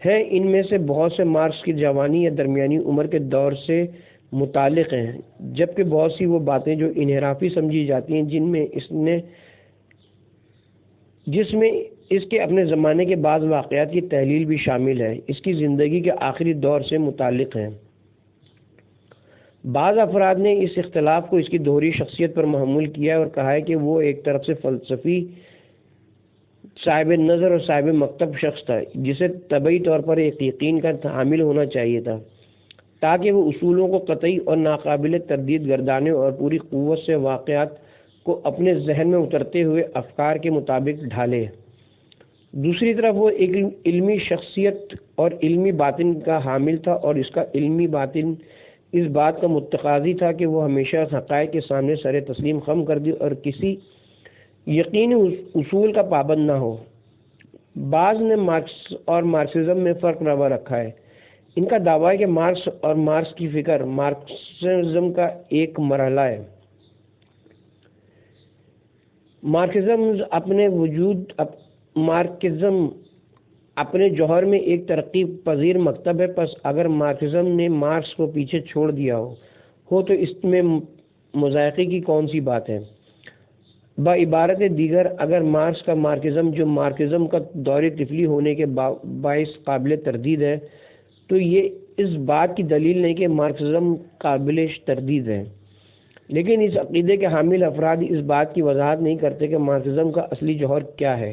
ہیں، ان میں سے بہت سے مارکس کی جوانی یا درمیانی عمر کے دور سے متعلق ہیں، جبکہ بہت سی وہ باتیں جو انحرافی سمجھی جاتی ہیں جس میں اس کے اپنے زمانے کے بعض واقعات کی تحلیل بھی شامل ہے، اس کی زندگی کے آخری دور سے متعلق ہیں۔ بعض افراد نے اس اختلاف کو اس کی دوہری شخصیت پر محمول کیا ہے اور کہا ہے کہ وہ ایک طرف سے فلسفی، صاحب نظر اور صاحب مکتب شخص تھا، جسے طبعی طور پر ایک یقین کا حامل ہونا چاہیے تھا تاکہ وہ اصولوں کو قطعی اور ناقابل تردید گردانے اور پوری قوت سے واقعات کو اپنے ذہن میں اترتے ہوئے افکار کے مطابق ڈھالے۔ دوسری طرف وہ ایک علمی شخصیت اور علمی باطن کا حامل تھا، اور اس کا علمی باطن اس بات کا متقاضی تھا کہ وہ ہمیشہ حقائق کے سامنے سر تسلیم خم کر دے اور کسی یقینی اصول کا پابند نہ ہو۔ بعض نے مارکس اور مارکسزم میں فرق رکھا ہے۔ ان کا دعویٰ ہے کہ مارکس اور مارکس کی فکر مارکسزم کا ایک مرحلہ ہے۔ مارکسزم اپنے جوہر میں ایک ترقی پذیر مکتب ہے، پس اگر مارکسزم نے مارکس کو پیچھے چھوڑ دیا ہو تو اس میں مذائقے کی کون سی بات ہے؟ بعبارت دیگر، اگر مارکس کا مارکسزم جو مارکسزم کا دور طفلی ہونے کے باعث قابل تردید ہے، تو یہ اس بات کی دلیل نہیں کہ مارکسزم قابل تردید ہے۔ لیکن اس عقیدے کے حامل افراد اس بات کی وضاحت نہیں کرتے کہ مارکسزم کا اصلی جوہر کیا ہے۔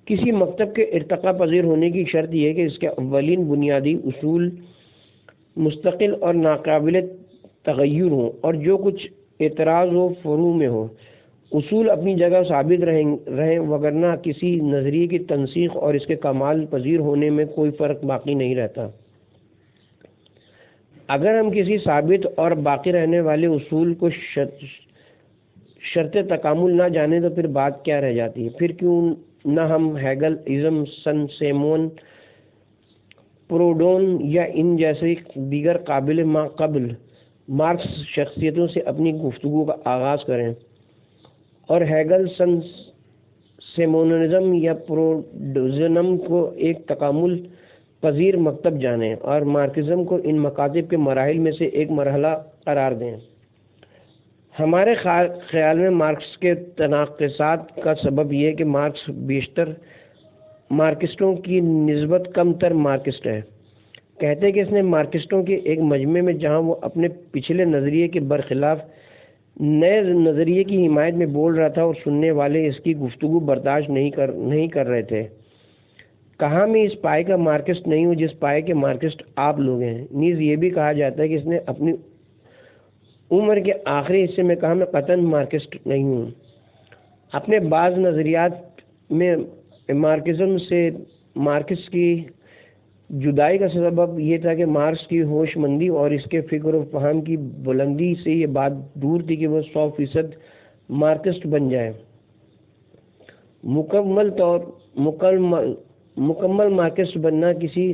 کسی مکتب کے ارتقا پذیر ہونے کی شرط یہ ہے کہ اس کے اولین بنیادی اصول مستقل اور ناقابل تغیر ہوں، اور جو کچھ اعتراض و فروع میں ہو، اصول اپنی جگہ ثابت رہیں، وگرنہ کسی نظریے کی تنسیخ اور اس کے کمال پذیر ہونے میں کوئی فرق باقی نہیں رہتا۔ اگر ہم کسی ثابت اور باقی رہنے والے اصول کو شرط تکامل نہ جانیں تو پھر بات کیا رہ جاتی ہے؟ پھر کیوں نہ ہم ہیگل، ازم، سن سیمون، پروڈون یا ان جیسے دیگر قابل ما قبل مارکس شخصیتوں سے اپنی گفتگو کا آغاز کریں اور ہیگل، سن سیمونزم یا پروڈوزم کو ایک تکامل پذیر مکتب جانیں اور مارکسزم کو ان مکاتب کے مراحل میں سے ایک مرحلہ قرار دیں۔ ہمارے خیال میں مارکس کے تناقضات کا سبب یہ ہے کہ مارکس بیشتر مارکسٹوں کی نسبت کم تر مارکسٹ ہے۔ کہتے ہیں کہ اس نے مارکسٹوں کے ایک مجمع میں، جہاں وہ اپنے پچھلے نظریے کے برخلاف نئے نظریے کی حمایت میں بول رہا تھا اور سننے والے اس کی گفتگو برداشت نہیں کر رہے تھے، کہا میں اس پائے کا مارکسٹ نہیں ہوں جس پائے کے مارکسٹ آپ لوگ ہیں۔ نیز یہ بھی کہا جاتا ہے کہ اس نے اپنی عمر کے آخری حصے میں کہا میں قطعاً مارکسٹ نہیں ہوں۔ اپنے بعض نظریات میں مارکسزم سے مارکس کی جدائی کا سبب یہ تھا کہ مارکس کی ہوش مندی اور اس کے فکر و فہم کی بلندی سے یہ بات دور تھی کہ وہ 100% مارکسٹ بن جائے۔ مکمل مارکسٹ بننا کسی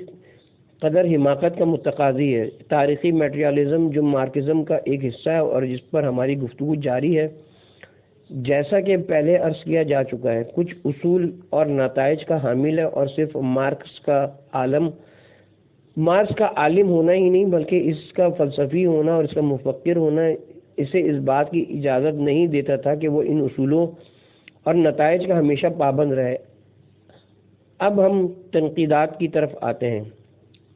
قدر حماقت کا متقاضی ہے۔ تاریخی میٹریلزم جو مارکسزم کا ایک حصہ ہے اور جس پر ہماری گفتگو جاری ہے، جیسا کہ پہلے عرض کیا جا چکا ہے، کچھ اصول اور نتائج کا حامل ہے اور صرف مارکس کا عالم ہونا ہی نہیں بلکہ اس کا فلسفی ہونا اور اس کا مفکر ہونا اسے اس بات کی اجازت نہیں دیتا تھا کہ وہ ان اصولوں اور نتائج کا ہمیشہ پابند رہے۔ اب ہم تنقیدات کی طرف آتے ہیں۔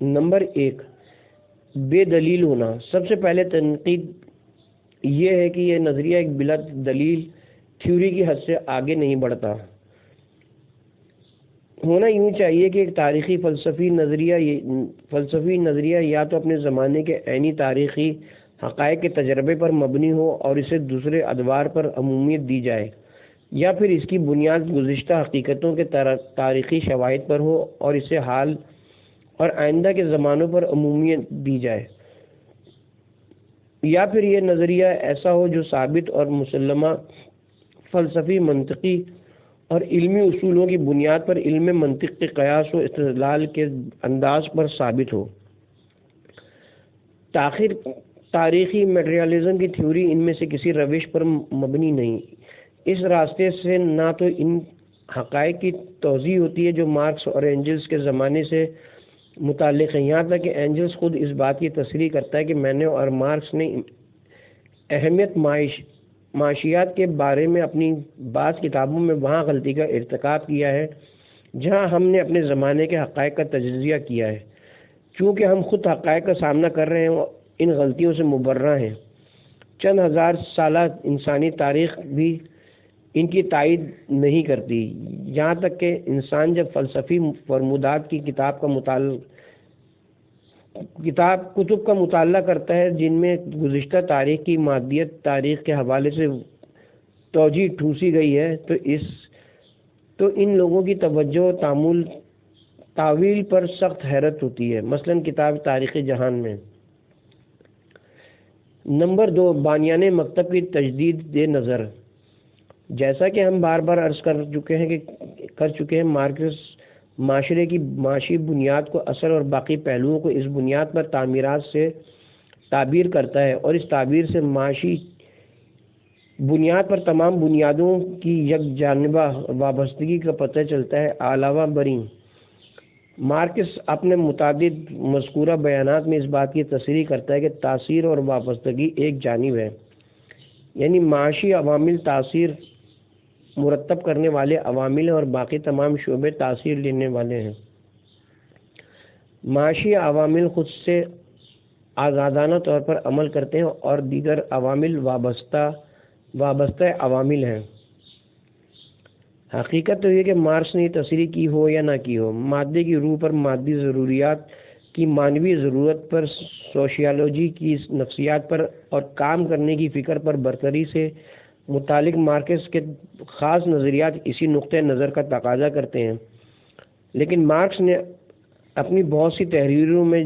نمبر 1، بے دلیل ہونا۔ سب سے پہلے تنقید یہ ہے کہ یہ نظریہ ایک بلا دلیل تھیوری کی حد سے آگے نہیں بڑھتا۔ ہونا یوں چاہیے کہ ایک تاریخی فلسفی نظریہ یا تو اپنے زمانے کے عینی تاریخی حقائق کے تجربے پر مبنی ہو اور اسے دوسرے ادوار پر عمومیت دی جائے، یا پھر اس کی بنیاد گزشتہ حقیقتوں کے تاریخی شواہد پر ہو اور اسے حال اور آئندہ کے زمانوں پر عمومیت دی جائے، یا پھر یہ نظریہ ایسا ہو جو ثابت اور مسلمہ فلسفی، منطقی اور علمی اصولوں کی بنیاد پر علم منطق کے قیاس و استدلال کے انداز پر ثابت ہو۔ تاریخی میٹریلزم کی تھیوری ان میں سے کسی روش پر مبنی نہیں۔ اس راستے سے نہ تو ان حقائق کی توضیح ہوتی ہے جو مارکس اور اینجلس کے زمانے سے متعلق ہے، یہاں تک کہ اینجلس خود اس بات کی تصریح کرتا ہے کہ میں نے اور مارکس نے اہمیت معاشیات کے بارے میں اپنی بعض کتابوں میں وہاں غلطی کا ارتکاب کیا ہے جہاں ہم نے اپنے زمانے کے حقائق کا تجزیہ کیا ہے۔ چونکہ ہم خود حقائق کا سامنا کر رہے ہیں، ان غلطیوں سے مبرہ ہیں۔ چند ہزار سالہ انسانی تاریخ بھی ان کی تائید نہیں کرتی، یہاں تک کہ انسان جب فلسفی فرمودات کی کتب کا مطالعہ کرتا ہے جن میں گزشتہ تاریخ کی مادیت تاریخ کے حوالے سے توجیہ ٹھوسی گئی ہے تو ان لوگوں کی توجہ و تعویل پر سخت حیرت ہوتی ہے۔ مثلا کتاب تاریخ جہان میں۔ نمبر 2، بانیان مکتب کی تجدید نظر۔ جیسا کہ ہم بار بار عرض کر چکے ہیں، مارکس معاشرے کی معاشی بنیاد کو، اثر اور باقی پہلوؤں کو اس بنیاد پر تعمیرات سے تعبیر کرتا ہے، اور اس تعبیر سے معاشی بنیاد پر تمام بنیادوں کی یک جانبہ وابستگی کا پتہ چلتا ہے۔ علاوہ بریں، مارکس اپنے متعدد مذکورہ بیانات میں اس بات کی تصریح کرتا ہے کہ تاثیر اور وابستگی ایک جانب ہے، یعنی معاشی عوامل تاثیر مرتب کرنے والے عوامل ہیں اور باقی تمام شعبے تاثیر لینے والے ہیں۔ معاشی عوامل خود سے آزادانہ طور پر عمل کرتے ہیں اور دیگر عوامل وابستہ عوامل ہیں۔ حقیقت تو یہ کہ مارکس نے تصریح کی ہو یا نہ کی ہو، مادے کی روح پر، مادی ضروریات کی مانوی ضرورت پر، سوشیالوجی کی نفسیات پر اور کام کرنے کی فکر پر برتری سے متعلق مارکس کے خاص نظریات اسی نقطۂ نظر کا تقاضا کرتے ہیں۔ لیکن مارکس نے اپنی بہت سی تحریروں میں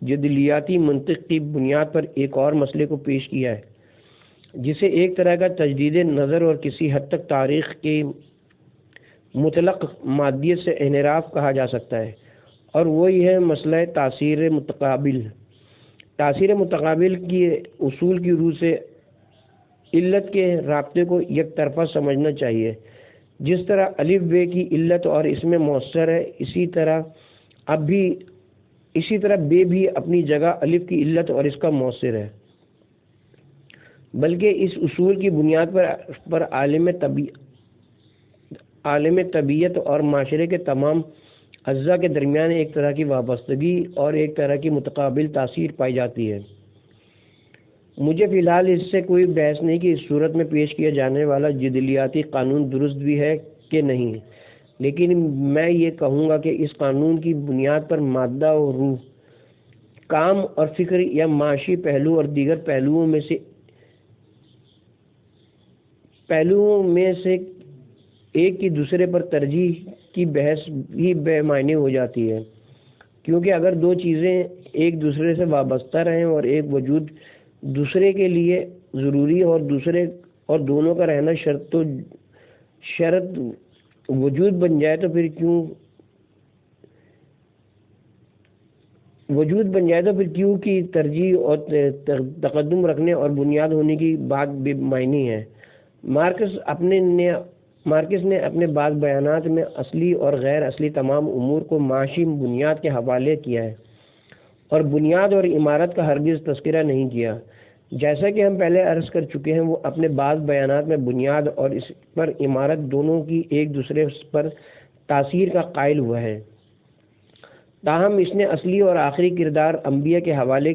جدلیاتی منطق کی بنیاد پر ایک اور مسئلے کو پیش کیا ہے، جسے ایک طرح کا تجدید نظر اور کسی حد تک تاریخ کی مطلق مادیت سے انحراف کہا جا سکتا ہے، اور وہ یہ ہے مسئلہ تاثیر متقابل۔ تاثیر متقابل کی اصول کی روح سے علت کے رابطے کو یک طرفہ سمجھنا چاہیے۔ جس طرح الف بے کی علت اور اس میں مؤثر ہے، اسی طرح بے بھی اپنی جگہ الف کی علت اور اس کا مؤثر ہے، بلکہ اس اصول کی بنیاد پر عالم طبیعت اور معاشرے کے تمام اجزاء کے درمیان ایک طرح کی وابستگی اور ایک طرح کی متقابل تاثیر پائی جاتی ہے۔ مجھے فی الحال اس سے کوئی بحث نہیں کہ اس صورت میں پیش کیا جانے والا جدلیاتی قانون درست بھی ہے کہ نہیں، لیکن میں یہ کہوں گا کہ اس قانون کی بنیاد پر مادہ اور روح، کام اور فکر یا معاشی پہلو اور دیگر پہلوؤں میں سے ایک کی دوسرے پر ترجیح کی بحث ہی بے معنی ہو جاتی ہے، کیونکہ اگر دو چیزیں ایک دوسرے سے وابستہ رہیں اور ایک وجود دوسرے کے لیے ضروری اور دونوں کا رہنا شرط وجود بن جائے تو پھر کیوں کی ترجیح اور تقدم رکھنے اور بنیاد ہونے کی بات بے معنی ہے۔ مارکس نے اپنے بعض بیانات میں اصلی اور غیر اصلی تمام امور کو معاشی بنیاد کے حوالے کیا ہے، اور بنیاد اور عمارت کا ہرگز تذکرہ نہیں کیا۔ جیسا کہ ہم پہلے عرض کر چکے ہیں، وہ اپنے بعض بیانات میں بنیاد اور اس پر عمارت دونوں کی ایک دوسرے پر تاثیر کا قائل ہوا ہے، تاہم اس نے اصلی اور آخری کردار انبیاء کے حوالے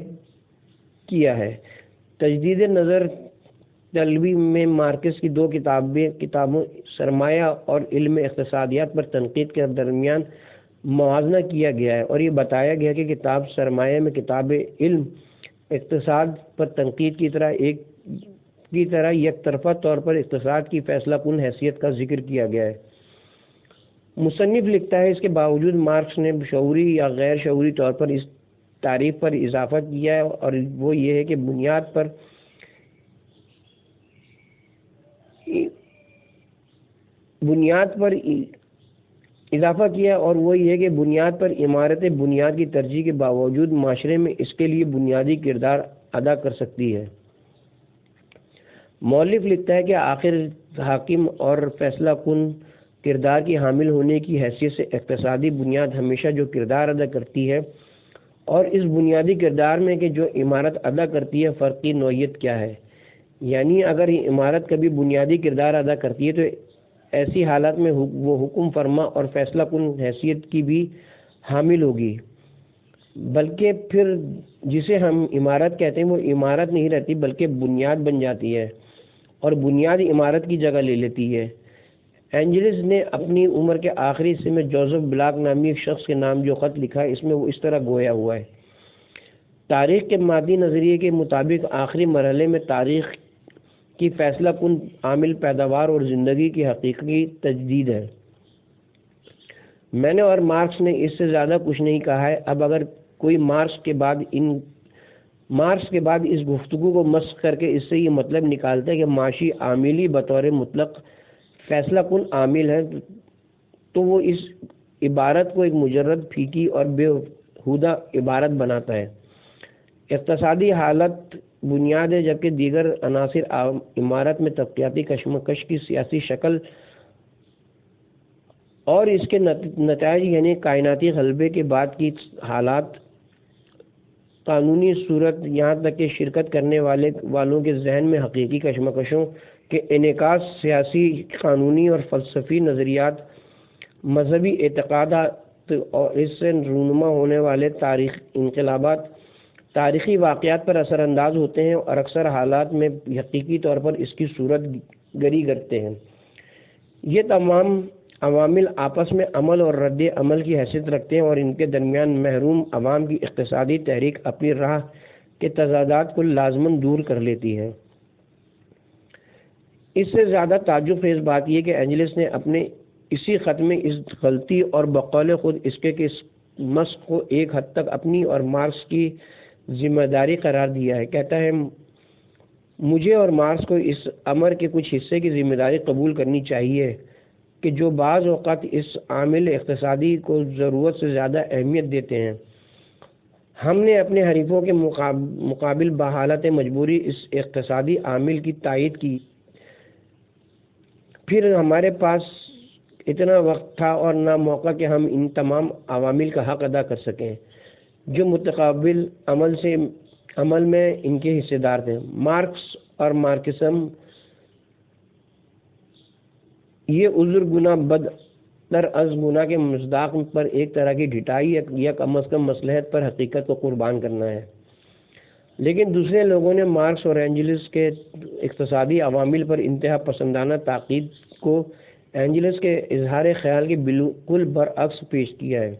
کیا ہے۔ تجدید نظر طلبی میں مارکس کی دو کتابوں سرمایہ اور علم اقتصادیات پر تنقید کے درمیان موازنہ کیا گیا ہے، اور یہ بتایا گیا کہ کتاب سرمایہ میں کتاب علم اقتصاد پر تنقید کی طرح یک طرفہ طور پر اقتصاد کی فیصلہ کن حیثیت کا ذکر کیا گیا ہے۔ مصنف لکھتا ہے، اس کے باوجود مارکس نے شعوری یا غیر شعوری طور پر اس تعریف پر اضافہ کیا ہے، اور وہ یہ ہے کہ بنیاد پر عمارت بنیاد کی ترجیح کے باوجود معاشرے میں اس کے لیے بنیادی کردار ادا کر سکتی ہے۔ مؤلف لکھتا ہے کہ آخر حاکم اور فیصلہ کن کردار کی حامل ہونے کی حیثیت سے اقتصادی بنیاد ہمیشہ جو کردار ادا کرتی ہے، اور اس بنیادی کردار میں کہ جو عمارت ادا کرتی ہے فرقی نوعیت کیا ہے۔ یعنی اگر یہ عمارت کبھی بنیادی کردار ادا کرتی ہے تو ایسی حالت میں وہ حکم فرما اور فیصلہ کن حیثیت کی بھی حامل ہوگی، بلکہ پھر جسے ہم عمارت کہتے ہیں وہ عمارت نہیں رہتی بلکہ بنیاد بن جاتی ہے، اور بنیاد عمارت کی جگہ لے لیتی ہے۔ اینجلس نے اپنی عمر کے آخری حصے میں جوزف بلاک نامی ایک شخص کے نام جو خط لکھا ہے، اس میں وہ اس طرح گویا ہوا ہے: تاریخ کے مادی نظریے کے مطابق آخری مرحلے میں تاریخ کی فیصلہ کن عامل پیداوار اور زندگی کی حقیقی تجدید ہے۔ میں نے اور مارکس نے اس سے زیادہ کچھ نہیں کہا ہے۔ اب اگر کوئی مارکس کے بعد اس گفتگو کو مسخ کر کے اس سے یہ مطلب نکالتا ہے کہ معاشی عاملی بطور مطلق فیصلہ کن عامل ہے، تو وہ اس عبارت کو ایک مجرد پھیکی اور بیہودہ عبارت بناتا ہے۔ اقتصادی حالت بنیاد ہے، جبکہ دیگر عناصر عمارت میں طبقاتی کشمکش کی سیاسی شکل اور اس کے نتائج یعنی کائناتی غلبے کے بعد کی حالات، قانونی صورت، یہاں تک کہ شرکت کرنے والوں کے ذہن میں حقیقی کشمکشوں کے انعکاس، سیاسی، قانونی اور فلسفی نظریات، مذہبی اعتقادات اور اس سے رونما ہونے والے انقلابات تاریخی واقعات پر اثر انداز ہوتے ہیں اور اکثر حالات میں حقیقی طور پر اس کی صورت گری کرتے ہیں۔ یہ تمام عوامل آپس میں عمل اور رد عمل کی حیثیت رکھتے ہیں اور ان کے درمیان محروم عوام کی اقتصادی تحریک اپنی راہ کے تضادات کو لازماً دور کر لیتی ہے۔ اس سے زیادہ تعجب خیز بات یہ کہ اینجلس نے اپنے اسی خط میں اس غلطی اور بقول خود اس کے مسخ کو ایک حد تک اپنی اور مارکس کی ذمہ داری قرار دیا ہے۔ کہتا ہے، مجھے اور مارکس کو اس امر کے کچھ حصے کی ذمہ داری قبول کرنی چاہیے کہ جو بعض اوقات اس عامل اقتصادی کو ضرورت سے زیادہ اہمیت دیتے ہیں۔ ہم نے اپنے حریفوں کے مقابل بحالت مجبوری اس اقتصادی عامل کی تائید کی، پھر ہمارے پاس اتنا وقت تھا اور نہ موقع کہ ہم ان تمام عوامل کا حق ادا کر سکیں جو متقابل عمل میں ان کے حصے دار تھے۔ مارکس اور مارکسم یہ عذر گناہ بدتر از گناہ کے مصداق پر ایک طرح کی ڈھٹائی یا کم از کم مصلحت پر حقیقت کو قربان کرنا ہے، لیکن دوسرے لوگوں نے مارکس اور اینجلس کے اقتصادی عوامل پر انتہا پسندانہ تاکید کو اینجلس کے اظہار خیال کے بالکل برعکس پیش کیا ہے۔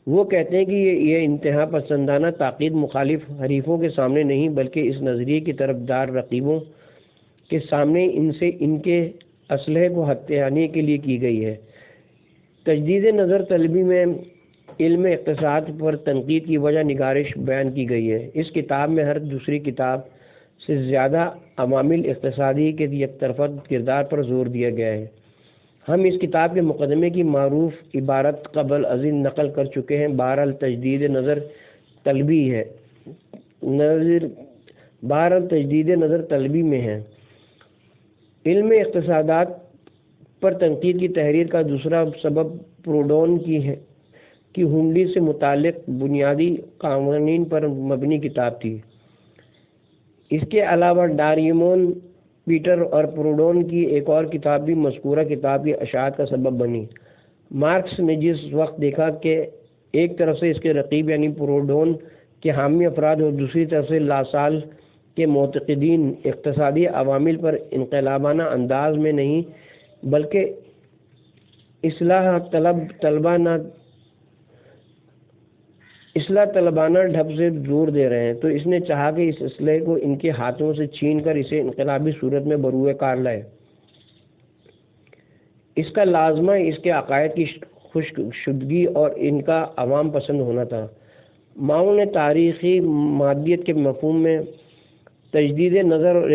وہ کہتے ہیں کہ یہ انتہا پسندانہ تاکید مخالف حریفوں کے سامنے نہیں بلکہ اس نظریے کی طرفدار رقیبوں کے سامنے ان کے اسلحے کو ہتھیانے کے لیے کی گئی ہے۔ تجدید نظر طلبی میں علم اقتصاد پر تنقید کی وجہ نگارش بیان کی گئی ہے۔ اس کتاب میں ہر دوسری کتاب سے زیادہ عوامل اقتصادی کے یک طرفہ کردار پر زور دیا گیا ہے۔ ہم اس کتاب کے مقدمے کی معروف عبارت قبل ازیں نقل کر چکے ہیں۔ بہرحال تجدید نظر طلبی میں ہے۔ علم اقتصادات پر تنقید کی تحریر کا دوسرا سبب پروڈون کی ہنڈی سے متعلق بنیادی قوانین پر مبنی کتاب تھی۔ اس کے علاوہ ڈاریمون پیٹر اور پروڈون کی ایک اور کتاب بھی مذکورہ کتاب کی اشاعت کا سبب بنی۔ مارکس نے جس وقت دیکھا کہ ایک طرف سے اس کے رقیب یعنی پروڈون کے حامی افراد اور دوسری طرف سے لاسال کے معتقدین اقتصادی عوامل پر انقلابانہ انداز میں نہیں بلکہ اصلاح طلبانہ ڈھب سے زور دے رہے ہیں، تو اس نے چاہا کہ اس اسلحے کو ان کے ہاتھوں سے چھین کر اسے انقلابی صورت میں بروئے کار لائے۔ اس کا لازمہ اس کے عقائد کی خشک شدگی اور ان کا عوام پسند ہونا تھا۔ ماؤ نے تاریخی مادیت کے مفہوم میں تجدید نظر اور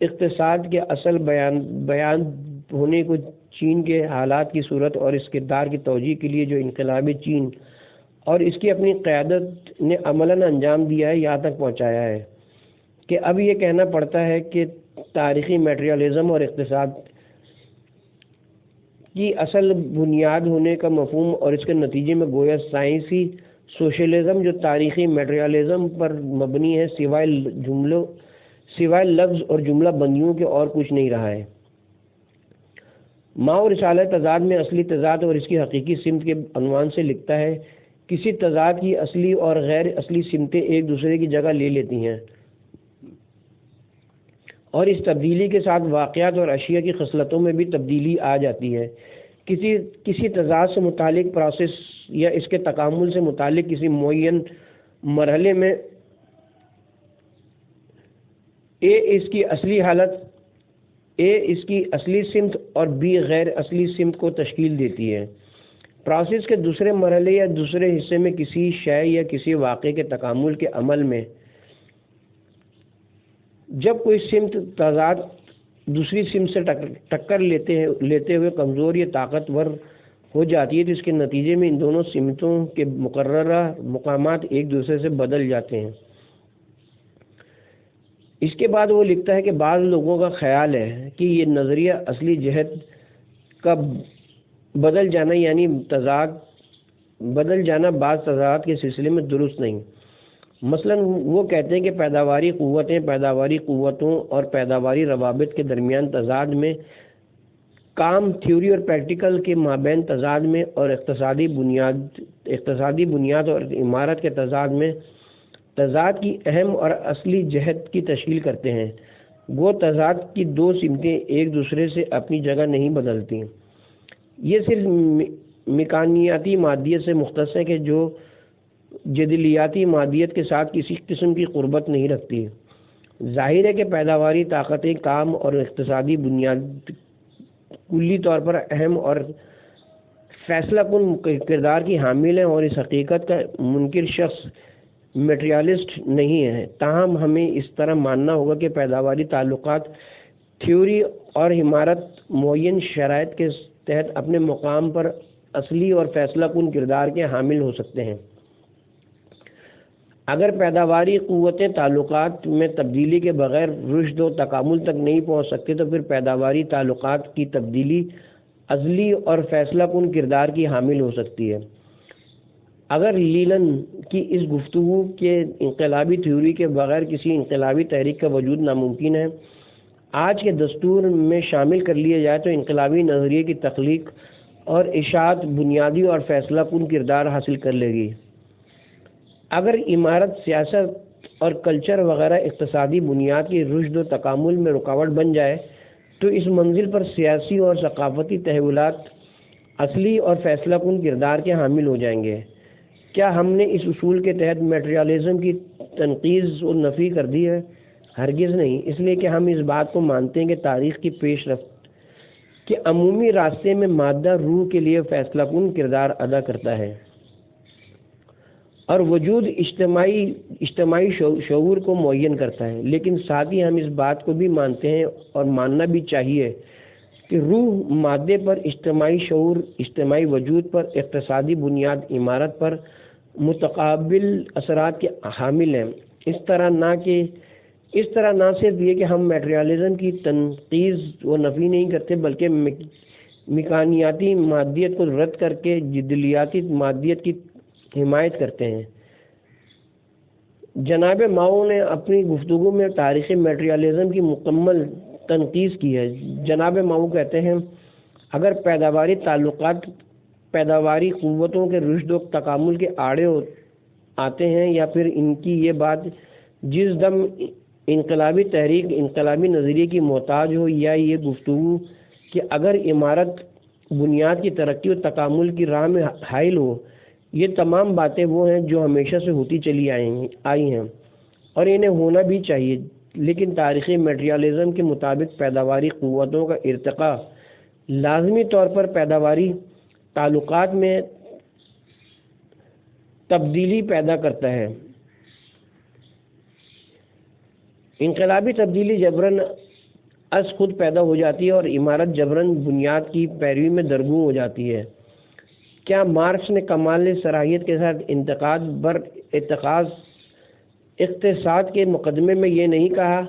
اقتصاد کے اصل بیان ہونے کو چین کے حالات کی صورت اور اس کردار کی توجیہ کے لیے جو انقلابی چین اور اس کی اپنی قیادت نے عملاً انجام دیا ہے، یہاں تک پہنچایا ہے کہ اب یہ کہنا پڑتا ہے کہ تاریخی میٹریلزم اور اقتصاد کی اصل بنیاد ہونے کا مفہوم اور اس کے نتیجے میں گویا سائنسی سوشلزم جو تاریخی میٹریلزم پر مبنی ہے سوائے لفظ اور جملہ بندیوں کے اور کچھ نہیں رہا ہے۔ ماؤ رسالہ تضاد میں اصلی تضاد اور اس کی حقیقی سمت کے عنوان سے لکھتا ہے، کسی تضاد کی اصلی اور غیر اصلی سمتیں ایک دوسرے کی جگہ لے لیتی ہیں اور اس تبدیلی کے ساتھ واقعات اور اشیاء کی خصلتوں میں بھی تبدیلی آ جاتی ہے۔ کسی تضاد سے متعلق پروسیس یا اس کے تکامل سے متعلق کسی معین مرحلے میں اس کی اصلی حالت اس کی اصلی سمت اور بی غیر اصلی سمت کو تشکیل دیتی ہے۔ پروسیس کے دوسرے مرحلے یا دوسرے حصے میں کسی شے یا کسی واقعے کے تکامل کے عمل میں جب کوئی سمت تضاد دوسری سمت سے ٹکر لیتے ہوئے کمزور یا طاقتور ہو جاتی ہے تو اس کے نتیجے میں ان دونوں سمتوں کے مقررہ مقامات ایک دوسرے سے بدل جاتے ہیں۔ اس کے بعد وہ لکھتا ہے کہ بعض لوگوں کا خیال ہے کہ یہ نظریہ اصلی جہت کا بدل جانا یعنی بدل جانا بعض تضاد کے سلسلے میں درست نہیں۔ مثلا وہ کہتے ہیں کہ پیداواری قوتوں اور پیداواری روابط کے درمیان تضاد میں، کام تھیوری اور پریکٹیکل کے مابین تضاد میں، اور اقتصادی بنیاد اور عمارت کے تضاد میں تضاد کی اہم اور اصلی جہت کی تشکیل کرتے ہیں۔ وہ تضاد کی دو سمتیں ایک دوسرے سے اپنی جگہ نہیں بدلتی۔ یہ صرف میکانیاتی مادیت سے مختص ہے کہ جو جدلیاتی مادیت کے ساتھ کسی قسم کی قربت نہیں رکھتی۔ ظاہر ہے کہ پیداواری طاقتیں کام اور اقتصادی بنیاد کلی طور پر اہم اور فیصلہ کن کردار کی حامل ہیں اور اس حقیقت کا منکر شخص میٹریالسٹ نہیں ہے۔ تاہم ہمیں اس طرح ماننا ہوگا کہ پیداواری تعلقات تھیوری اور عمارت معین شرائط کے تحت اپنے مقام پر اصلی اور فیصلہ کن کردار کے حامل ہو سکتے ہیں۔ اگر پیداواری قوتیں تعلقات میں تبدیلی کے بغیر رشد و تکامل تک نہیں پہنچ سکتے تو پھر پیداواری تعلقات کی تبدیلی ازلی اور فیصلہ کن کردار کی حامل ہو سکتی ہے۔ اگر لیلن کی اس گفتگو کے انقلابی تھیوری کے بغیر کسی انقلابی تحریک کا وجود ناممکن ہے، آج کے دستور میں شامل کر لیا جائے تو انقلابی نظریے کی تخلیق اور اشاعت بنیادی اور فیصلہ کن کردار حاصل کر لے گی۔ اگر عمارت، سیاست اور کلچر وغیرہ اقتصادی بنیاد کی رشد و تکامل میں رکاوٹ بن جائے تو اس منزل پر سیاسی اور ثقافتی تحولات اصلی اور فیصلہ کن کردار کے حامل ہو جائیں گے۔ کیا ہم نے اس اصول کے تحت میٹریالزم کی تنقیض و نفی کر دی ہے؟ ہرگز نہیں، اس لیے کہ ہم اس بات کو مانتے ہیں کہ تاریخ کی پیش رفت کے عمومی راستے میں مادہ روح کے لیے فیصلہ کن کردار ادا کرتا ہے اور وجود اجتماعی شعور کو معین کرتا ہے، لیکن ساتھ ہی ہم اس بات کو بھی مانتے ہیں اور ماننا بھی چاہیے کہ روح مادے پر، اجتماعی شعور، اجتماعی وجود پر، اقتصادی بنیاد، عمارت پر متقابل اثرات کے حامل ہیں۔ اس طرح نہ صرف یہ کہ ہم میٹریالزم کی تنقیض و نفی نہیں کرتے بلکہ میکانیاتی مادیت کو رد کر کے جدلیاتی مادیت کی حمایت کرتے ہیں۔ جناب ماؤ نے اپنی گفتگو میں تاریخی میٹریالزم کی مکمل تنقیض کی ہے۔ جناب ماؤ کہتے ہیں، اگر پیداواری تعلقات پیداواری قوتوں کے رشد و تکامل کے آڑے آتے ہیں یا پھر ان کی یہ بات جس دم انقلابی تحریک انقلابی نظریے کی محتاج ہو، یا یہ گفتگو کہ اگر عمارت بنیاد کی ترقی و تکامل کی راہ میں حائل ہو، یہ تمام باتیں وہ ہیں جو ہمیشہ سے ہوتی چلی آئی ہیں اور انہیں ہونا بھی چاہیے، لیکن تاریخی میٹریالزم کے مطابق پیداواری قوتوں کا ارتقاء لازمی طور پر پیداواری تعلقات میں تبدیلی پیدا کرتا ہے۔ انقلابی تبدیلی جبراً از خود پیدا ہو جاتی ہے اور عمارت جبراً بنیاد کی پیروی میں درگوں ہو جاتی ہے۔ کیا مارکس نے کمال صلاحیت کے ساتھ انتقاد بر اقتصاد کے مقدمے میں یہ نہیں کہا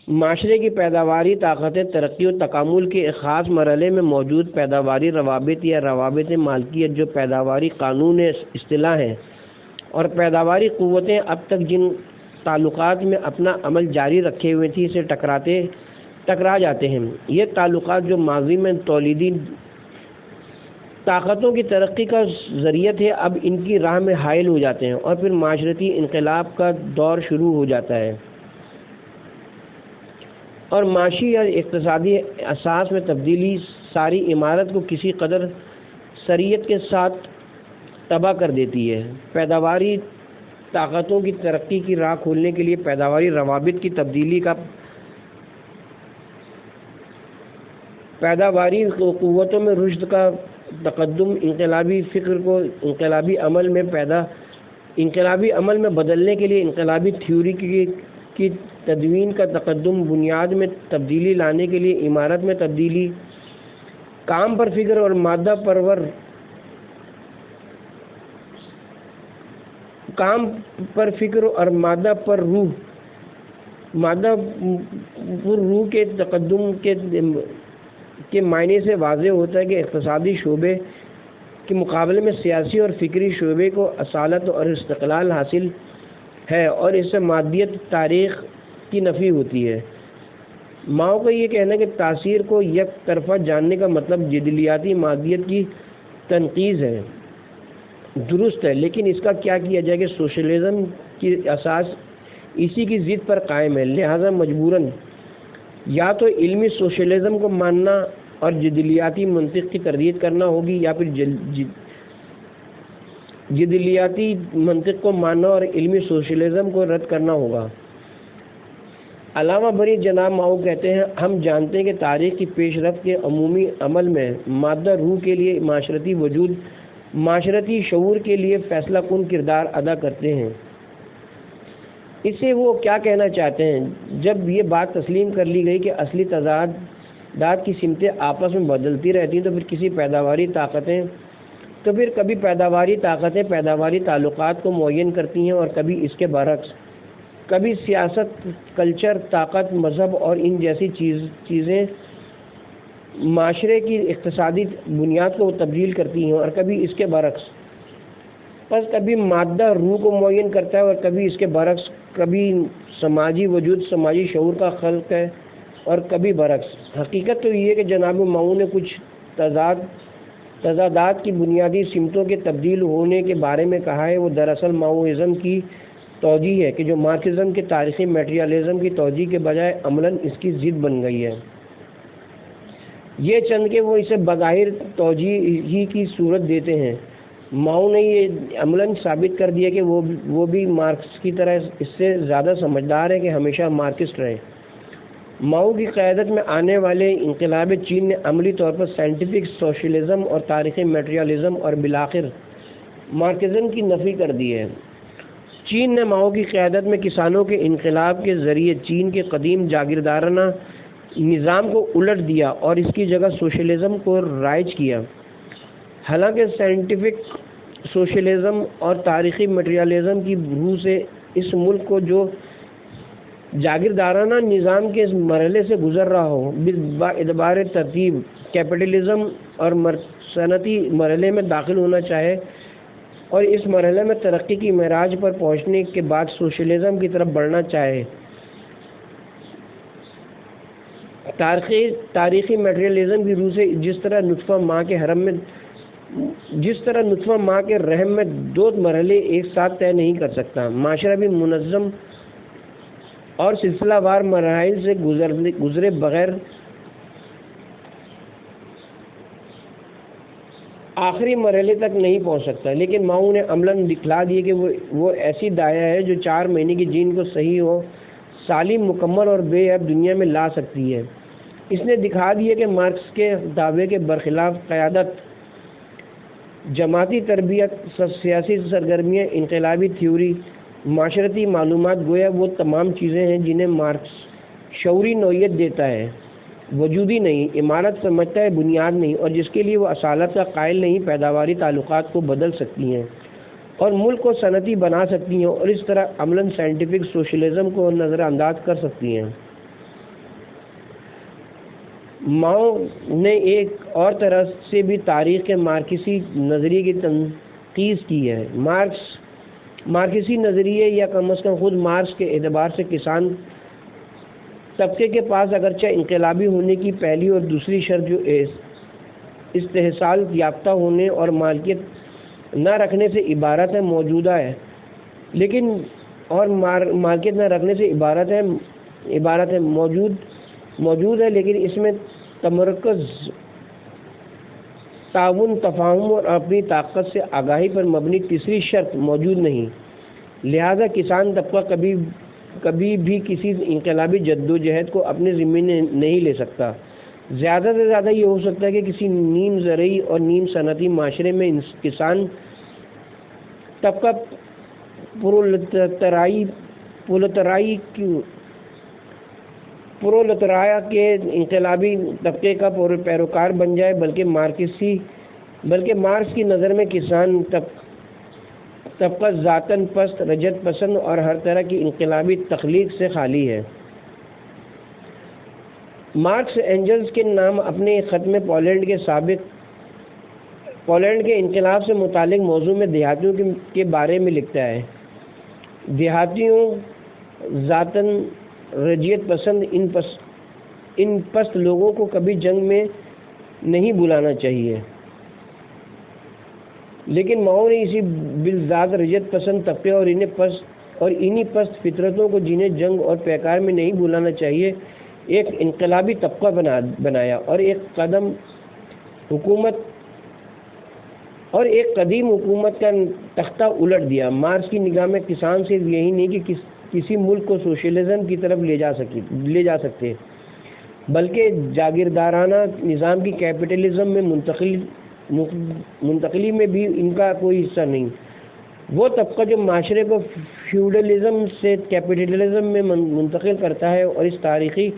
معاشرے کی پیداواری طاقتیں ترقی و تکامل کے ایک خاص مرحلے میں موجود پیداواری روابط یا روابط مالکیت جو پیداواری قانون اصطلاح ہیں اور پیداواری قوتیں اب تک جن تعلقات میں اپنا عمل جاری رکھے ہوئے تھی سے ٹکرا جاتے ہیں۔ یہ تعلقات جو ماضی میں تولیدی طاقتوں کی ترقی کا ذریعہ تھے اب ان کی راہ میں حائل ہو جاتے ہیں اور پھر معاشرتی انقلاب کا دور شروع ہو جاتا ہے اور معاشی یا اقتصادی اساس میں تبدیلی ساری عمارت کو کسی قدر سریعت کے ساتھ تباہ کر دیتی ہے۔ پیداواری طاقتوں کی ترقی کی راہ کھولنے کے لیے پیداواری روابط کی تبدیلی کا پیداواری قوتوں میں رشد کا تقدم انقلابی فکر کو انقلابی عمل میں بدلنے کے لیے انقلابی تھیوری کی تدوین کا تقدم بنیاد میں تبدیلی لانے کے لیے عمارت میں تبدیلی کام پر فکر اور مادہ پر روح کے تقدم کے معنی سے واضح ہوتا ہے کہ اقتصادی شعبے کے مقابلے میں سیاسی اور فکری شعبے کو اصالت اور استقلال حاصل ہے اور اس سے مادیت تاریخ کی نفی ہوتی ہے۔ ماؤ کا یہ کہنا ہے کہ تاثیر کو یک طرفہ جاننے کا مطلب جدلیاتی مادیت کی تنقیض ہے، درست ہے، لیکن اس کا کیا کیا جائے کہ سوشلزم کی اساس اسی کی ضد پر قائم ہے، لہذا مجبوراً یا تو علمی سوشلزم کو ماننا اور جدلیاتی منطق کی تردید کرنا ہوگی یا پھر جدلیاتی منطق کو ماننا اور علمی سوشلزم کو رد کرنا ہوگا۔ علامہ بری جناب ماؤ کہتے ہیں، ہم جانتے ہیں کہ تاریخ کی پیش رفت کے عمومی عمل میں مادہ روح کے لیے معاشرتی وجود معاشرتی شعور کے لیے فیصلہ کن کردار ادا کرتے ہیں۔ اس سے وہ کیا کہنا چاہتے ہیں؟ جب یہ بات تسلیم کر لی گئی کہ اصلی تضادات کی سمتیں آپس میں بدلتی رہتی ہیں تو پھر کبھی پیداواری طاقتیں پیداواری تعلقات کو معین کرتی ہیں اور کبھی اس کے برعکس، کبھی سیاست، کلچر، طاقت، مذہب اور ان جیسی چیزیں معاشرے کی اقتصادی بنیاد کو تبدیل کرتی ہیں اور کبھی اس کے برعکس۔ بس کبھی مادہ روح کو معین کرتا ہے اور کبھی اس کے برعکس، کبھی سماجی وجود سماجی شعور کا خلق ہے اور کبھی برعکس۔ حقیقت تو یہ ہے کہ جناب ماؤ نے کچھ تضادات کی بنیادی سمتوں کے تبدیل ہونے کے بارے میں کہا ہے، وہ دراصل ماؤازم کی توجیہ ہے کہ جو مارکسزم کے تاریخی میٹریلزم کی توجیہ کے بجائے عملاً اس کی ضد بن گئی ہے۔ یہ چند کہ وہ اسے بظاہر توجیہ ہی کی صورت دیتے ہیں، ماؤ نے یہ عملاً ثابت کر دیا کہ وہ بھی مارکس کی طرح اس سے زیادہ سمجھدار ہے کہ ہمیشہ مارکسسٹ رہے۔ ماؤ کی قیادت میں آنے والے انقلاب چین نے عملی طور پر سائنٹیفک سوشلزم اور تاریخی میٹریلزم اور بالآخر مارکسزم کی نفی کر دی ہے۔ چین نے ماؤ کی قیادت میں کسانوں کے انقلاب کے ذریعے چین کے قدیم جاگیردارانہ نظام کو الٹ دیا اور اس کی جگہ سوشلزم کو رائج کیا۔ حالانکہ سائنٹیفک سوشلزم اور تاریخی میٹریلزم کی روح سے اس ملک کو جو جاگیردارانہ نظام کے اس مرحلے سے گزر رہا ہو، باعتبار ترتیب کیپٹلزم اور صنعتی مرحلے میں داخل ہونا چاہے اور اس مرحلے میں ترقی کی معراج پر پہنچنے کے بعد سوشلزم کی طرف بڑھنا چاہے، تاریخی میٹریلزم کی روح سے جس طرح نطفہ ماں کے رحم میں دو مرحلے ایک ساتھ طے نہیں کر سکتا، معاشرہ بھی منظم اور سلسلہ وار مراحل سے گزرے بغیر آخری مرحلے تک نہیں پہنچ سکتا۔ لیکن ماؤ نے عملاً دکھلا دیا کہ وہ ایسی دایا ہے جو 4 مہینے کی جین کو صحیح و سالم، مکمل اور بے عیب دنیا میں لا سکتی ہے۔ اس نے دکھا دیا کہ مارکس کے دعوے کے برخلاف قیادت، جماعتی تربیت، سیاسی سرگرمیاں، انقلابی تھیوری، معاشرتی معلومات گویا وہ تمام چیزیں ہیں جنہیں مارکس شعوری نوعیت دیتا ہے، وجودی نہیں، عمارت سمجھتا ہے، بنیاد نہیں، اور جس کے لیے وہ اصالت کا قائل نہیں، پیداواری تعلقات کو بدل سکتی ہیں اور ملک کو صنعتی بنا سکتی ہیں اور اس طرح عملاً سائنٹیفک سوشلزم کو نظر انداز کر سکتی ہیں۔ ماؤ نے ایک اور طرح سے بھی تاریخ کے مارکسی نظریے کی تنقید کی ہے۔ مارکسی نظریے یا کم از کم خود مارکس کے اعتبار سے کسان طبقے کے پاس اگرچہ انقلابی ہونے کی پہلی اور دوسری شرط جو استحصال یافتہ ہونے اور مالکیت نہ رکھنے سے عبارت ہے موجود ہے لیکن اس میں تمرکز تعاون، تفاہم اور اپنی طاقت سے آگاہی پر مبنی تیسری شرط موجود نہیں۔ لہذا کسان طبقہ کبھی بھی کسی انقلابی جدوجہد کو اپنے ذمہ نہیں لے سکتا۔ زیادہ سے زیادہ یہ ہو سکتا ہے کہ کسی نیم زرعی اور نیم صنعتی معاشرے میں کسان طبقہ پرولتاریہ کے انقلابی طبقے کا پیروکار بن جائے، بلکہ مارکس کی نظر میں کسان طبقہ ذاتاً پست، رجعت پسند اور ہر طرح کی انقلابی تخلیق سے خالی ہے۔ مارکس اینجلز کے نام اپنے خط میں پولینڈ کے انقلاب سے متعلق موضوع میں دیہاتیوں کے بارے میں لکھتا ہے۔ دیہاتیوں ذاتاً رجعیت پسند ان پست لوگوں کو کبھی جنگ میں نہیں بلانا چاہیے، لیکن ماؤ نے اسی بالذات رجعیت پسند طبقے اور انہی پست فطرتوں کو جنہیں جنگ اور پیکار میں نہیں بلانا چاہیے ایک انقلابی طبقہ بنایا اور ایک قدیم حکومت کا تختہ الٹ دیا۔ مارکس کی نگاہ میں کسان صرف یہی نہیں کہ کسی ملک کو سوشلزم کی طرف لے جا سکتے، بلکہ جاگیردارانہ نظام کی کیپٹلزم میں منتقلی میں بھی ان کا کوئی حصہ نہیں۔ وہ طبقہ جو معاشرے کو فیوڈلزم سے کیپٹلزم میں منتقل کرتا ہے اور اس تاریخی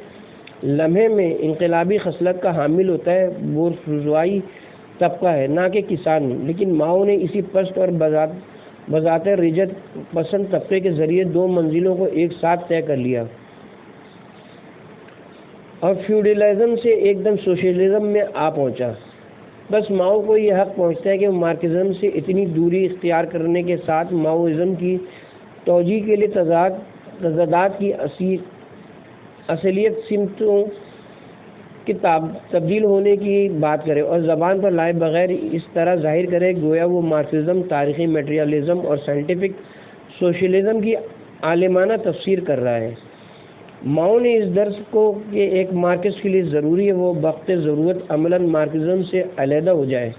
لمحے میں انقلابی خصلت کا حامل ہوتا ہے، بورژوائی طبقہ ہے، نہ کہ کسان۔ لیکن ماؤ نے اسی پست اور بذات رجعت پسند طبقے کے ذریعے دو منزلوں کو ایک ساتھ طے کر لیا اور فیوڈلزم سے ایک دم سوشلزم میں آ پہنچا۔ بس ماؤ کو یہ حق پہنچتا ہے کہ وہ مارکسزم سے اتنی دوری اختیار کرنے کے ساتھ ماؤزم کی توجیہ کے لیے تضادات کی اصلیت سمتوں کی تبدیل ہونے کی بات کرے اور زبان پر لائے بغیر اس طرح ظاہر کرے گویا وہ مارکسزم تاریخی میٹریلزم اور سائنٹیفک سوشلزم کی عالمانہ تفسیر کر رہا ہے۔ ماؤ نے اس درس کو کہ ایک مارکس کے لیے ضروری ہے وہ وقت ضرورت عملاً مارکسزم سے علیحدہ ہو جائے،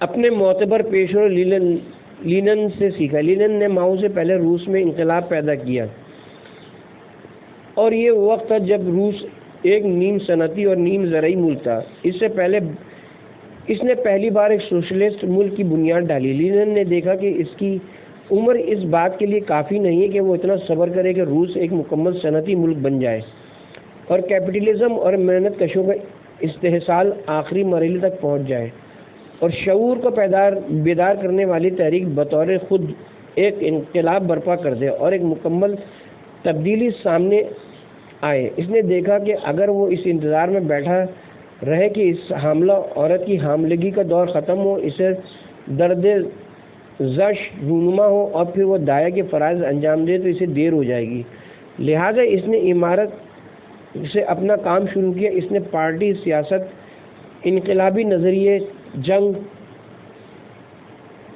اپنے معتبر پیشرو لینن سے سیکھا۔ لینن نے ماؤ سے پہلے روس میں انقلاب پیدا کیا اور یہ وقت تھا جب روس ایک نیم صنعتی اور نیم زرعی ملک تھا۔ اس نے پہلی بار ایک سوشلسٹ ملک کی بنیاد ڈالی۔ لینن نے دیکھا کہ اس کی عمر اس بات کے لیے کافی نہیں ہے کہ وہ اتنا صبر کرے کہ روس ایک مکمل صنعتی ملک بن جائے اور کیپٹلزم اور محنت کشوں کا استحصال آخری مرحلے تک پہنچ جائے اور شعور کو بیدار کرنے والی تحریک بطور خود ایک انقلاب برپا کر دے اور ایک مکمل تبدیلی سامنے آئے۔ اس نے دیکھا کہ اگر وہ اس انتظار میں بیٹھا رہے کہ اس حاملہ عورت کی حاملگی کا دور ختم ہو، اسے درد زش رونما ہو اور پھر وہ دایا کے فرائض انجام دے تو اسے دیر ہو جائے گی۔ لہٰذا اس نے عمارت سے اپنا کام شروع کیا۔ اس نے پارٹی، سیاست، انقلابی نظریے، جنگ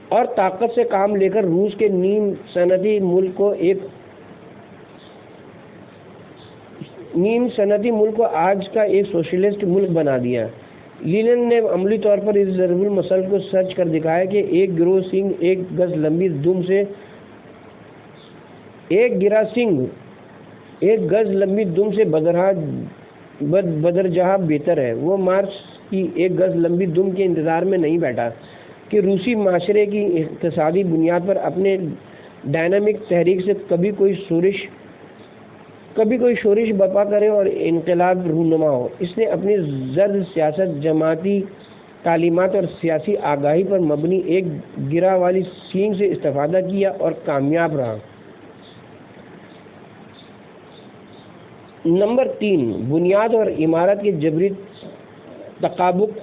اور طاقت سے کام لے کر روس کے نیم صنعتی ملک کو آج کا ایک سوشلسٹ ملک بنا دیا۔ لینن نے عملی طور پر اس ضرب المثل کو سچ کر دکھایا کہ ایک گرا سنگ ایک گز لمبی دم سے بدرجہ بہتر ہے۔ وہ مارکس کی ایک گز لمبی دم کے انتظار میں نہیں بیٹھا کہ روسی معاشرے کی اقتصادی بنیاد پر اپنے ڈائنامک تحریک سے کبھی کوئی شورش برپا کرے اور انقلاب رونما ہو۔ اس نے اپنی زرد سیاست، جماعتی تعلیمات اور سیاسی آگاہی پر مبنی ایک گرہ والی سینگ سے استفادہ کیا اور کامیاب رہا۔ نمبر 3، بنیاد اور عمارت کے جبری تطابق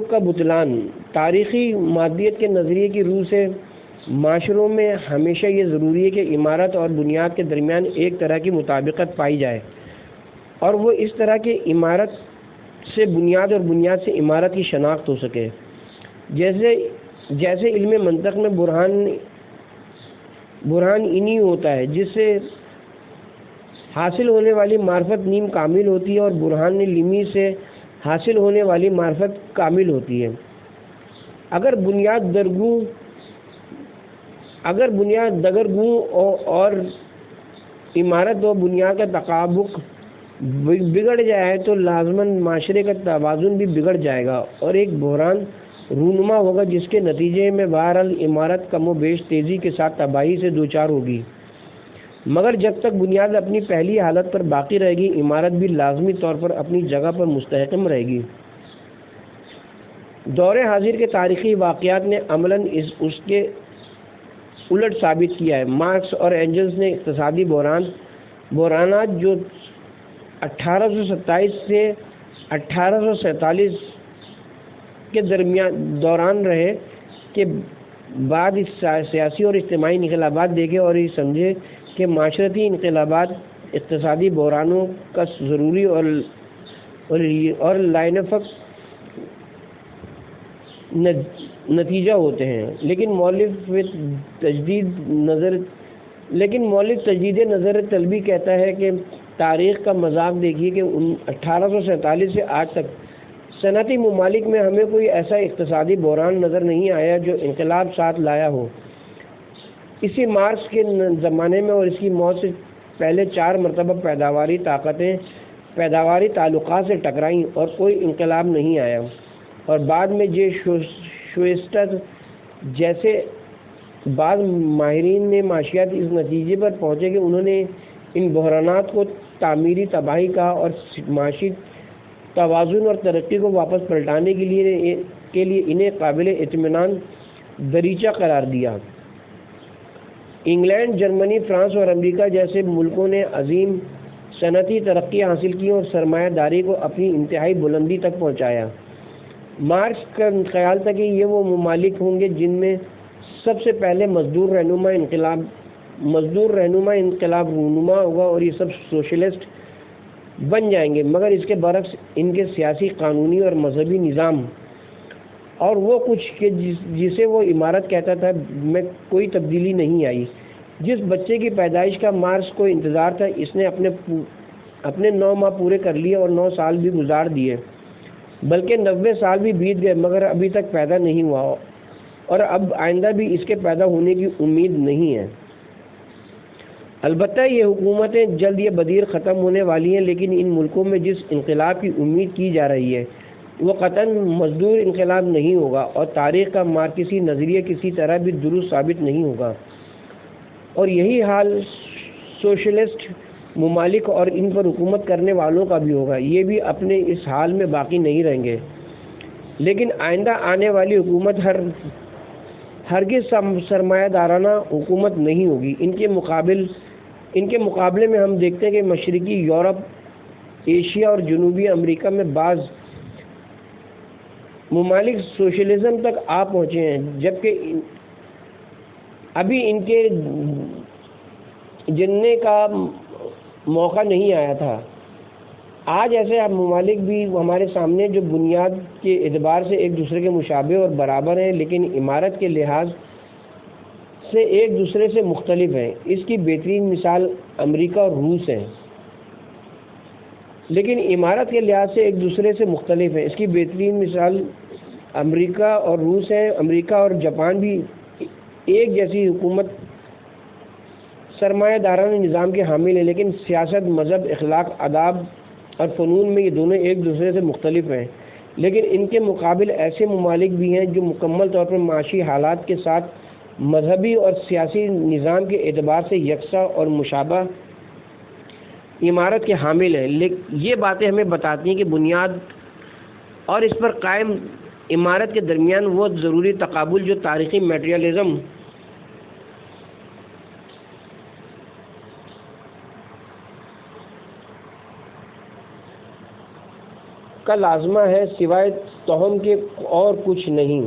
کا بطلان۔ تاریخی مادیت کے نظریے کی روح سے معاشروں میں ہمیشہ یہ ضروری ہے کہ عمارت اور بنیاد کے درمیان ایک طرح کی مطابقت پائی جائے، اور وہ اس طرح کہ عمارت سے بنیاد اور بنیاد سے عمارت کی شناخت ہو سکے۔ جیسے علم منطق میں برہان انہی ہوتا ہے جس سے حاصل ہونے والی معرفت نیم کامل ہوتی ہے، اور برہان علمی سے حاصل ہونے والی معرفت کامل ہوتی ہے۔ اگر بنیاد دگرگوں اور عمارت و بنیاد کا تطابق بگڑ جائے تو لازماً معاشرے کا توازن بھی بگڑ جائے گا اور ایک بحران رونما ہوگا، جس کے نتیجے میں بہرحال عمارت کم و بیش تیزی کے ساتھ تباہی سے دوچار ہوگی، مگر جب تک بنیاد اپنی پہلی حالت پر باقی رہے گی، عمارت بھی لازمی طور پر اپنی جگہ پر مستحکم رہے گی۔ دور حاضر کے تاریخی واقعات نے عملاً اس کے الٹ ثابت کیا ہے۔ مارکس اور اینجلز نے اقتصادی بحرانات جو 1827 سے 1847 کے دوران رہے کے بعد سیاسی اور اجتماعی انقلابات دیکھے اور یہ سمجھے کہ معاشرتی انقلابات اقتصادی بحرانوں کا ضروری اور لائنفق نتیجہ ہوتے ہیں، لیکن مؤلف تجدید نظر طلبی کہتا ہے کہ تاریخ کا مذاق دیکھیے کہ 1847 سے آج تک صنعتی ممالک میں ہمیں کوئی ایسا اقتصادی بحران نظر نہیں آیا جو انقلاب ساتھ لایا ہو۔ اسی مارکس کے زمانے میں اور اس کی موت سے پہلے 4 مرتبہ پیداواری تعلقات سے ٹکرائیں اور کوئی انقلاب نہیں آیا، اور بعد میں جے شوسٹر جیسے بعض ماہرین نے معاشیات اس نتیجے پر پہنچے کہ انہوں نے ان بحرانات کو تعمیری تباہی کہا اور معاشی توازن اور ترقی کو واپس پلٹانے کے لیے انہیں قابل اطمینان دریچہ قرار دیا۔ انگلینڈ، جرمنی، فرانس اور امریکہ جیسے ملکوں نے عظیم صنعتی ترقی حاصل کی اور سرمایہ داری کو اپنی انتہائی بلندی تک پہنچایا۔ مارکس کا خیال تھا کہ یہ وہ ممالک ہوں گے جن میں سب سے پہلے مزدور رہنما انقلاب رونما ہوگا اور یہ سب سوشلسٹ بن جائیں گے، مگر اس کے برعکس ان کے سیاسی، قانونی اور مذہبی نظام اور وہ کچھ کہ جسے وہ عمارت کہتا تھا میں کوئی تبدیلی نہیں آئی۔ جس بچے کی پیدائش کا مارکس کو انتظار تھا، اس نے اپنے 9 ماہ پورے کر لیے اور 9 سال بھی گزار دیے، بلکہ 90 سال بھی بیت گئے، مگر ابھی تک پیدا نہیں ہوا اور اب آئندہ بھی اس کے پیدا ہونے کی امید نہیں ہے۔ البتہ یہ حکومتیں جلد یہ بدیر ختم ہونے والی ہیں، لیکن ان ملکوں میں جس انقلاب کی امید کی جا رہی ہے وہ قطعاً مزدور انقلاب نہیں ہوگا، اور تاریخ کا مارکسی نظریہ کسی طرح بھی درست ثابت نہیں ہوگا، اور یہی حال سوشلسٹ ممالک اور ان پر حکومت کرنے والوں کا بھی ہوگا۔ یہ بھی اپنے اس حال میں باقی نہیں رہیں گے، لیکن آئندہ آنے والی حکومت ہرگز سرمایہ دارانہ حکومت نہیں ہوگی۔ ان کے مقابلے میں ہم دیکھتے ہیں کہ مشرقی یورپ، ایشیا اور جنوبی امریکہ میں بعض ممالک سوشلزم تک آ پہنچے ہیں، جبکہ ابھی ان کے جننے کا موقع نہیں آیا تھا۔ آج ایسے ممالک بھی ہمارے سامنے جو بنیاد کے اعتبار سے ایک دوسرے کے مشابہ اور برابر ہیں، لیکن عمارت کے لحاظ سے ایک دوسرے سے مختلف ہیں۔ اس کی بہترین مثال امریکہ اور روس ہے، لیکن عمارت کے لحاظ سے ایک دوسرے سے مختلف ہیں۔ اس کی بہترین مثال امریکہ اور روس ہے۔ امریکہ اور جاپان بھی ایک جیسی حکومت سرمایہ دارانہ نظام کے حامل ہیں، لیکن سیاست، مذہب، اخلاق، آداب اور فنون میں یہ دونوں ایک دوسرے سے مختلف ہیں۔ لیکن ان کے مقابل ایسے ممالک بھی ہیں جو مکمل طور پر معاشی حالات کے ساتھ مذہبی اور سیاسی نظام کے اعتبار سے یکساں اور مشابہ عمارت کے حامل ہیں۔ یہ باتیں ہمیں بتاتی ہیں کہ بنیاد اور اس پر قائم عمارت کے درمیان وہ ضروری تقابل جو تاریخی میٹریلزم کا لازمہ ہے سوائے توہم کے اور کچھ نہیں۔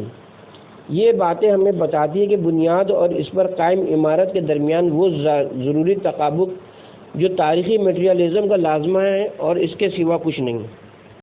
یہ باتیں ہمیں بتاتی ہیں کہ بنیاد اور اس پر قائم عمارت کے درمیان وہ ضروری تطابق جو تاریخی میٹریلزم کا لازمہ ہے اور اس کے سوا کچھ نہیں۔